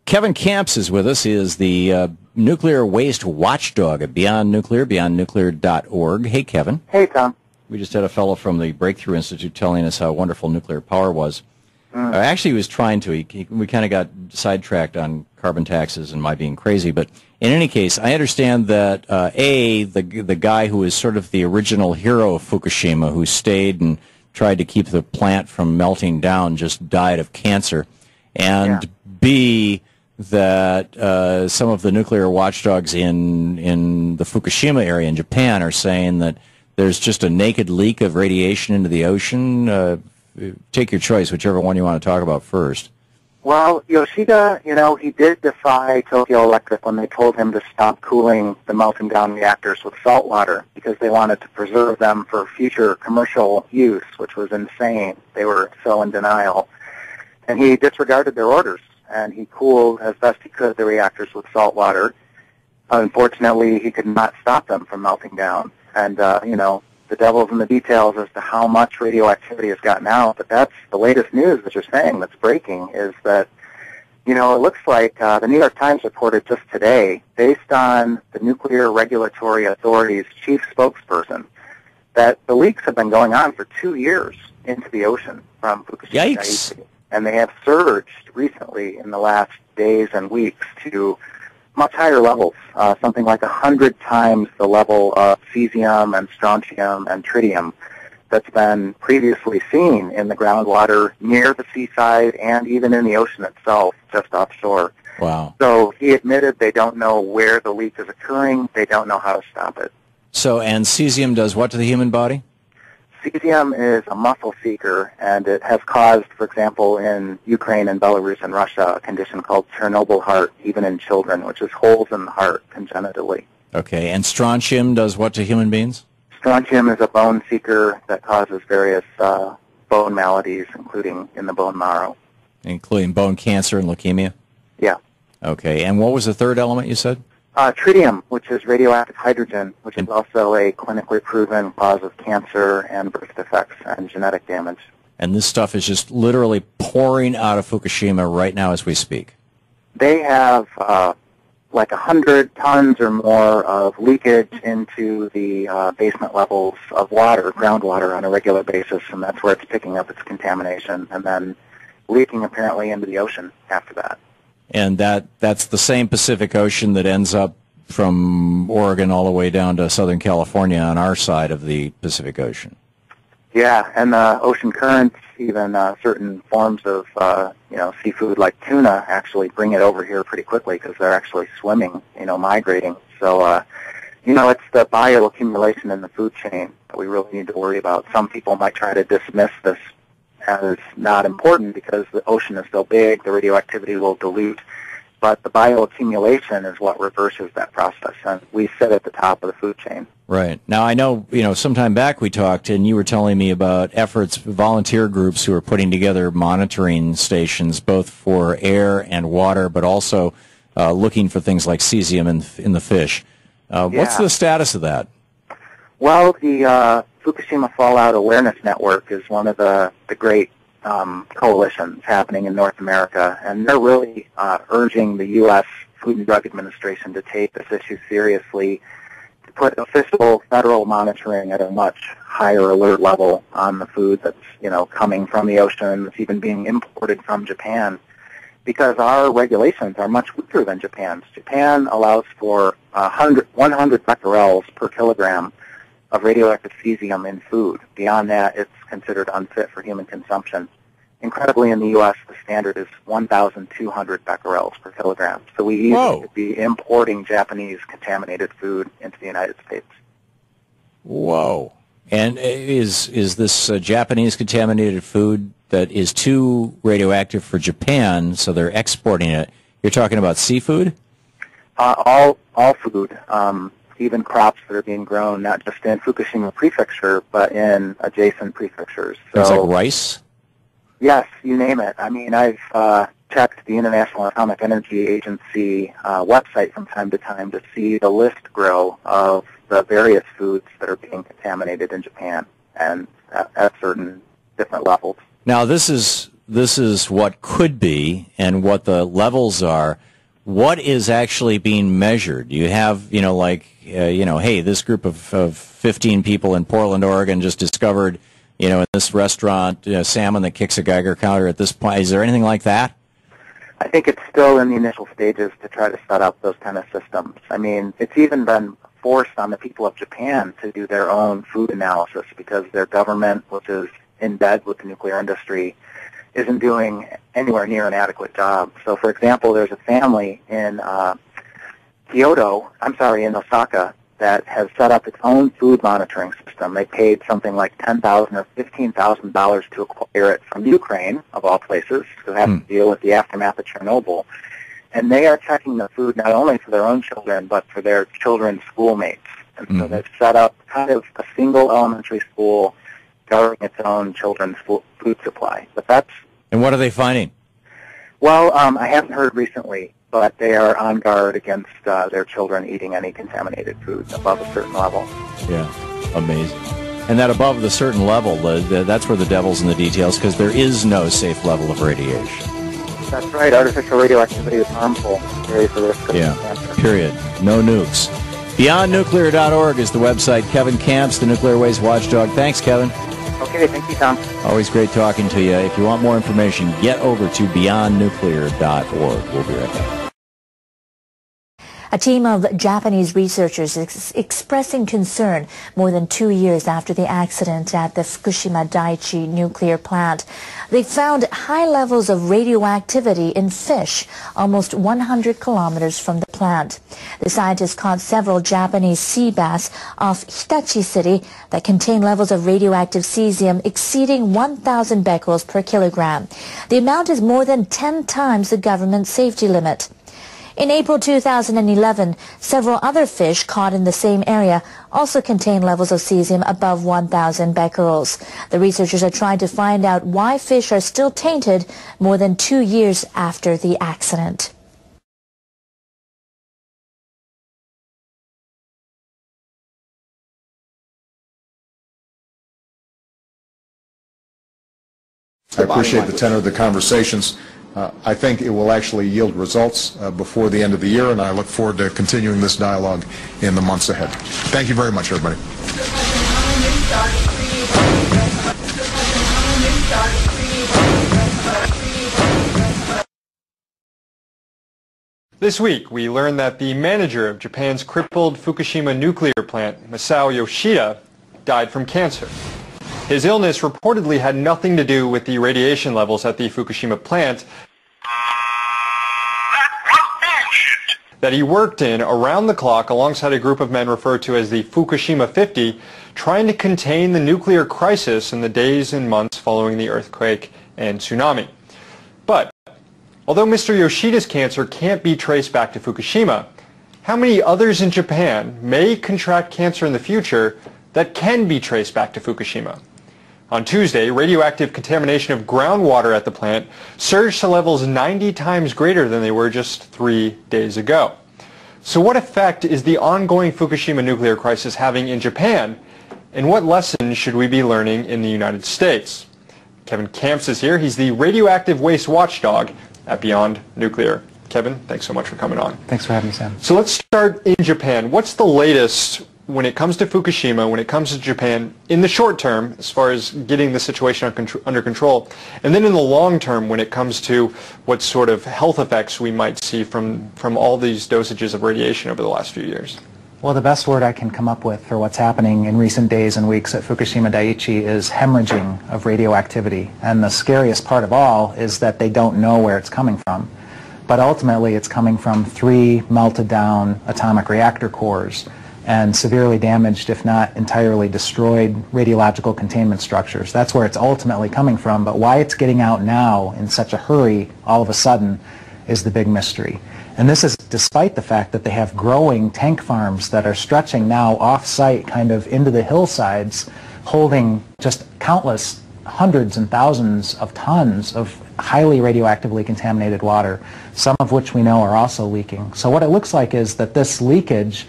Kevin Kamps is with us. He is the nuclear waste watchdog at Beyond Nuclear, beyondnuclear.org. Hey, Kevin. Hey, Tom. We just had a fellow from the Breakthrough Institute telling us how wonderful nuclear power was. Actually, he was trying to. We kind of got sidetracked on carbon taxes and my being crazy. But in any case, I understand that, the guy who is sort of the original hero of Fukushima, who stayed and tried to keep the plant from melting down, just died of cancer. And B, that some of the nuclear watchdogs in the Fukushima area in Japan are saying that there's just a naked leak of radiation into the ocean. Take your choice, whichever one you want to talk about first. Well, Yoshida, he did defy Tokyo Electric when they told him to stop cooling the melting down reactors with salt water because they wanted to preserve them for future commercial use, which was insane. They were so in denial. And he disregarded their orders, and he cooled as best he could the reactors with salt water. Unfortunately, he could not stop them from melting down. And, the devil's in the details as to how much radioactivity has gotten out. But that's the latest news that you're saying that's breaking is that, it looks like the New York Times reported just today, based on the Nuclear Regulatory Authority's chief spokesperson, that the leaks have been going on for 2 years into the ocean from Fukushima. Yikes. And they have surged recently in the last days and weeks to much higher levels, something like 100 times the level of cesium and strontium and tritium that's been previously seen in the groundwater near the seaside and even in the ocean itself, just offshore. Wow. So he admitted they don't know where the leak is occurring. They don't know how to stop it. So, and cesium does what to the human body? Cesium is a muscle seeker, and it has caused, for example, in Ukraine and Belarus and Russia, a condition called Chernobyl heart, even in children, which is holes in the heart congenitally. Okay, and strontium does what to human beings? Strontium is a bone seeker that causes various bone maladies, including in the bone marrow. Including bone cancer and leukemia? Yeah. Okay, and what was the third element you said? Tritium, which is radioactive hydrogen, which is also a clinically proven cause of cancer and birth defects and genetic damage. And this stuff is just literally pouring out of Fukushima right now as we speak. They have like 100 tons or more of leakage into the basement levels of water, groundwater, on a regular basis, and that's where it's picking up its contamination and then leaking apparently into the ocean after that. And that's the same Pacific Ocean that ends up from Oregon all the way down to Southern California on our side of the Pacific Ocean. Yeah, and the ocean currents, even certain forms of seafood like tuna actually bring it over here pretty quickly because they're actually swimming, migrating. So, it's the bioaccumulation in the food chain that we really need to worry about. Some people might try to dismiss this as not important because the ocean is so big, the radioactivity will dilute. But the bioaccumulation is what reverses that process, and we sit at the top of the food chain. Right. Now, I know, sometime back we talked, and you were telling me about efforts, volunteer groups who are putting together monitoring stations, both for air and water, but also looking for things like cesium in the fish. What's the status of that? Well, the Fukushima Fallout Awareness Network is one of the great coalitions happening in North America, and they're really urging the U.S. Food and Drug Administration to take this issue seriously, to put official federal monitoring at a much higher alert level on the food that's, coming from the ocean, that's even being imported from Japan, because our regulations are much weaker than Japan's. Japan allows for 100 becquerels per kilogram of radioactive cesium in food. Beyond that, it's considered unfit for human consumption. Incredibly, in the U.S., the standard is 1,200 becquerels per kilogram. So we easily could be importing Japanese contaminated food into the United States. Whoa. And is this Japanese contaminated food that is too radioactive for Japan, so they're exporting it? You're talking about seafood? All food. Even crops that are being grown, not just in Fukushima Prefecture, but in adjacent prefectures. So, things like rice? Yes, you name it. I mean, I've checked the International Atomic Energy Agency website from time to time to see the list grow of the various foods that are being contaminated in Japan, and at certain different levels. Now, this is this is what could be and what the levels are, what is actually being measured? You have, hey, this group of 15 people in Portland, Oregon just discovered, in this restaurant, salmon that kicks a Geiger counter at this point. Is there anything like that? I think it's still in the initial stages to try to set up those kind of systems. I mean, it's even been forced on the people of Japan to do their own food analysis because their government, which is in bed with the nuclear industry, isn't doing anywhere near an adequate job. So, for example, there's a family in in Osaka, that has set up its own food monitoring system. They paid something like $10,000 or $15,000 to acquire it from Ukraine, of all places, who have to deal with the aftermath of Chernobyl. And they are checking the food not only for their own children, but for their children's schoolmates. And so they've set up kind of a single elementary school governing its own children's food supply. And what are they finding? Well, I haven't heard recently, but they are on guard against their children eating any contaminated food above a certain level. Yeah, amazing. And that above the certain level, that's where the devil's in the details, because there is no safe level of radiation. That's right. Artificial radioactivity is harmful. Very for risk of cancer. Period. No nukes. BeyondNuclear.org is the website. Kevin Kamps, the Nuclear Waste Watchdog. Thanks, Kevin. Okay, thank you, Tom. Always great talking to you. If you want more information, get over to BeyondNuclear.org. We'll be right back. A team of Japanese researchers is expressing concern more than 2 years after the accident at the Fukushima Daiichi nuclear plant. They found high levels of radioactivity in fish almost 100 kilometers from the plant. The scientists caught several Japanese sea bass off Hitachi City that contain levels of radioactive cesium exceeding 1,000 becquerels per kilogram. The amount is more than 10 times the government safety limit. In April 2011, several other fish caught in the same area also contain levels of cesium above 1,000 becquerels. The researchers are trying to find out why fish are still tainted more than 2 years after the accident. I appreciate the tenor of the conversations. I think it will actually yield results before the end of the year, and I look forward to continuing this dialogue in the months ahead. Thank you very much, everybody. This week, we learned that the manager of Japan's crippled Fukushima nuclear plant, Masao Yoshida, died from cancer. His illness reportedly had nothing to do with the radiation levels at the Fukushima plant that he worked in around the clock alongside a group of men referred to as the Fukushima 50, trying to contain the nuclear crisis in the days and months following the earthquake and tsunami. But although Mr. Yoshida's cancer can't be traced back to Fukushima, how many others in Japan may contract cancer in the future that can be traced back to Fukushima? On Tuesday, radioactive contamination of groundwater at the plant surged to levels 90 times greater than they were just 3 days ago. So what effect is the ongoing Fukushima nuclear crisis having in Japan, and what lessons should we be learning in the United States? Kevin Kamps is here. He's the radioactive waste watchdog at Beyond Nuclear. Kevin, thanks so much for coming on. Thanks for having me, Sam. So let's start in Japan. What's the latest when it comes to Fukushima, when it comes to Japan, in the short term, as far as getting the situation under control, and then in the long term, when it comes to what sort of health effects we might see from all these dosages of radiation over the last few years? Well, the best word I can come up with for what's happening in recent days and weeks at Fukushima Daiichi is hemorrhaging of radioactivity. And the scariest part of all is that they don't know where it's coming from. But ultimately, it's coming from 3 melted down atomic reactor cores and severely damaged, if not entirely destroyed, radiological containment structures. That's where it's ultimately coming from, but why it's getting out now in such a hurry all of a sudden is the big mystery. And this is despite the fact that they have growing tank farms that are stretching now off-site kind of into the hillsides, holding just countless hundreds and thousands of tons of highly radioactively contaminated water, some of which we know are also leaking. So what it looks like is that this leakage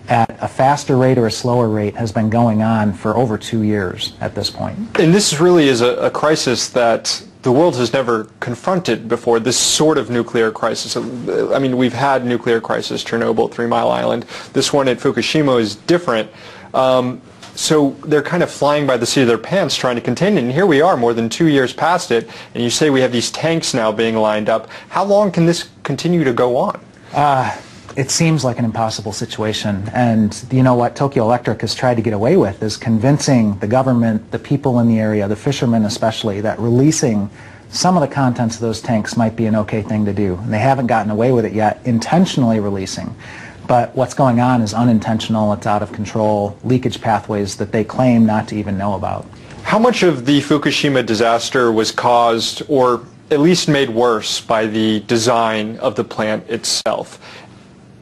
at a faster rate or a slower rate has been going on for over 2 years at this point. And this really is a crisis that the world has never confronted before, this sort of nuclear crisis. I mean, we've had nuclear crisis, Chernobyl, 3 Mile Island. This one at Fukushima is different. So they're kind of flying by the seat of their pants trying to contain it. And here we are, more than 2 years past it, and you say we have these tanks now being lined up. How long can this continue to go on? It seems like an impossible situation, and you know what Tokyo Electric has tried to get away with is convincing the government, the people in the area, the fishermen especially, that releasing some of the contents of those tanks might be an okay thing to do. And they haven't gotten away with it yet, intentionally releasing. But what's going on is unintentional, it's out of control, leakage pathways that they claim not to even know about. How much of the Fukushima disaster was caused, or at least made worse, by the design of the plant itself?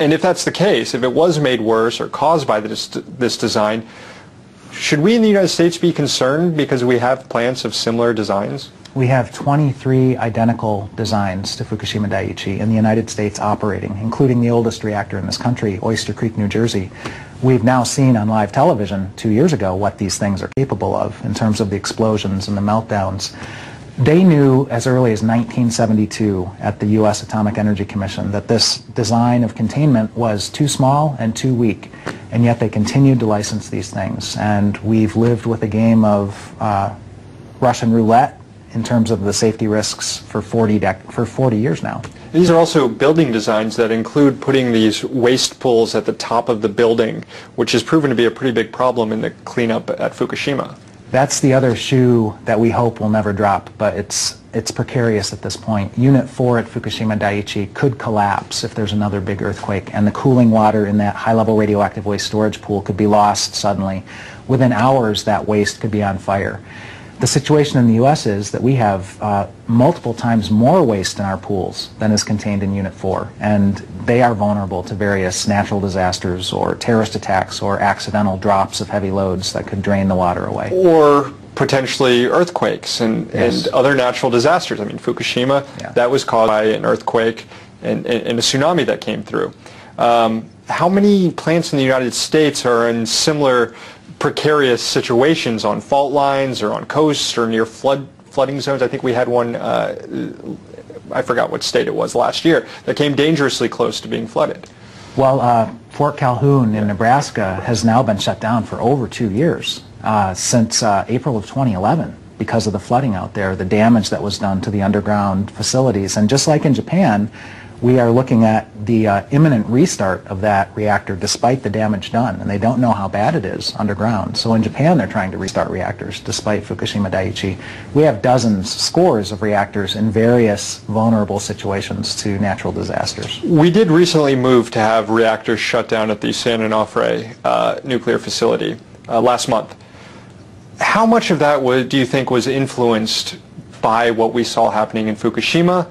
And if that's the case, if it was made worse or caused by this design, should we in the United States be concerned because we have plants of similar designs? We have 23 identical designs to Fukushima Daiichi in the United States operating, including the oldest reactor in this country, Oyster Creek, New Jersey. We've now seen on live television 2 years ago what these things are capable of in terms of the explosions and the meltdowns. They knew as early as 1972 at the U.S. Atomic Energy Commission that this design of containment was too small and too weak, and yet they continued to license these things. And we've lived with a game of Russian roulette in terms of the safety risks for 40 years now. These are also building designs that include putting these waste pools at the top of the building, which has proven to be a pretty big problem in the cleanup at Fukushima. That's the other shoe that we hope will never drop, but it's precarious at this point. Unit 4 at Fukushima Daiichi could collapse if there's another big earthquake, and the cooling water in that high-level radioactive waste storage pool could be lost suddenly. Within hours, that waste could be on fire. The situation in the U.S. is that we have multiple times more waste in our pools than is contained in Unit 4, and they are vulnerable to various natural disasters or terrorist attacks or accidental drops of heavy loads that could drain the water away. Or potentially earthquakes and other natural disasters. I mean, Fukushima, that was caused by an earthquake and a tsunami that came through. How many plants in the United States are in similar precarious situations on fault lines or on coasts or near flooding zones? I think we had one, I forgot what state it was last year, that came dangerously close to being flooded. Well, Fort Calhoun in Nebraska has now been shut down for over 2 years, since April of 2011, because of the flooding out there, the damage that was done to the underground facilities. And just like in Japan, we are looking at the imminent restart of that reactor despite the damage done, and they don't know how bad it is underground. So in Japan they're trying to restart reactors despite Fukushima Daiichi. We have dozens, scores of reactors in various vulnerable situations to natural disasters. We did recently move to have reactors shut down at the San Onofre nuclear facility last month. How much of that do you think was influenced by what we saw happening in Fukushima,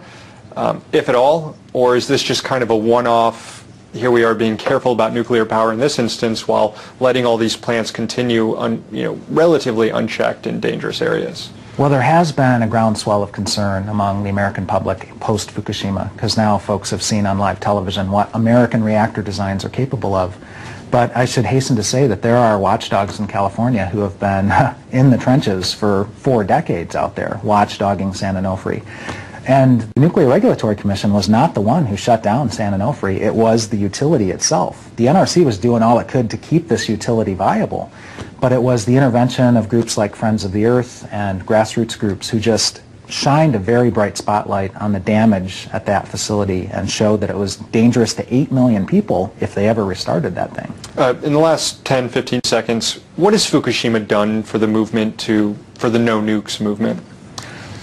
if at all? Or is this just kind of a one-off, here we are being careful about nuclear power in this instance while letting all these plants continue relatively unchecked in dangerous areas? Well, there has been a groundswell of concern among the American public post-Fukushima, because now folks have seen on live television what American reactor designs are capable of. But I should hasten to say that there are watchdogs in California who have been in the trenches for 4 decades out there, watchdogging San Onofre. And the Nuclear Regulatory Commission was not the one who shut down San Onofre, it was the utility itself. The NRC was doing all it could to keep this utility viable, but it was the intervention of groups like Friends of the Earth and grassroots groups who just shined a very bright spotlight on the damage at that facility and showed that it was dangerous to 8 million people if they ever restarted that thing. In the last 10, 15 seconds, what has Fukushima done for the movement for the no nukes movement?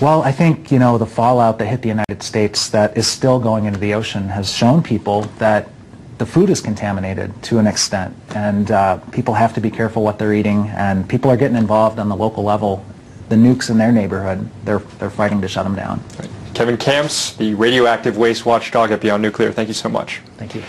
Well, I think, the fallout that hit the United States that is still going into the ocean has shown people that the food is contaminated to an extent, and people have to be careful what they're eating, and people are getting involved on the local level. The nukes in their neighborhood, they're fighting to shut them down. Right. Kevin Kamps, the radioactive waste watchdog at Beyond Nuclear, thank you so much. Thank you.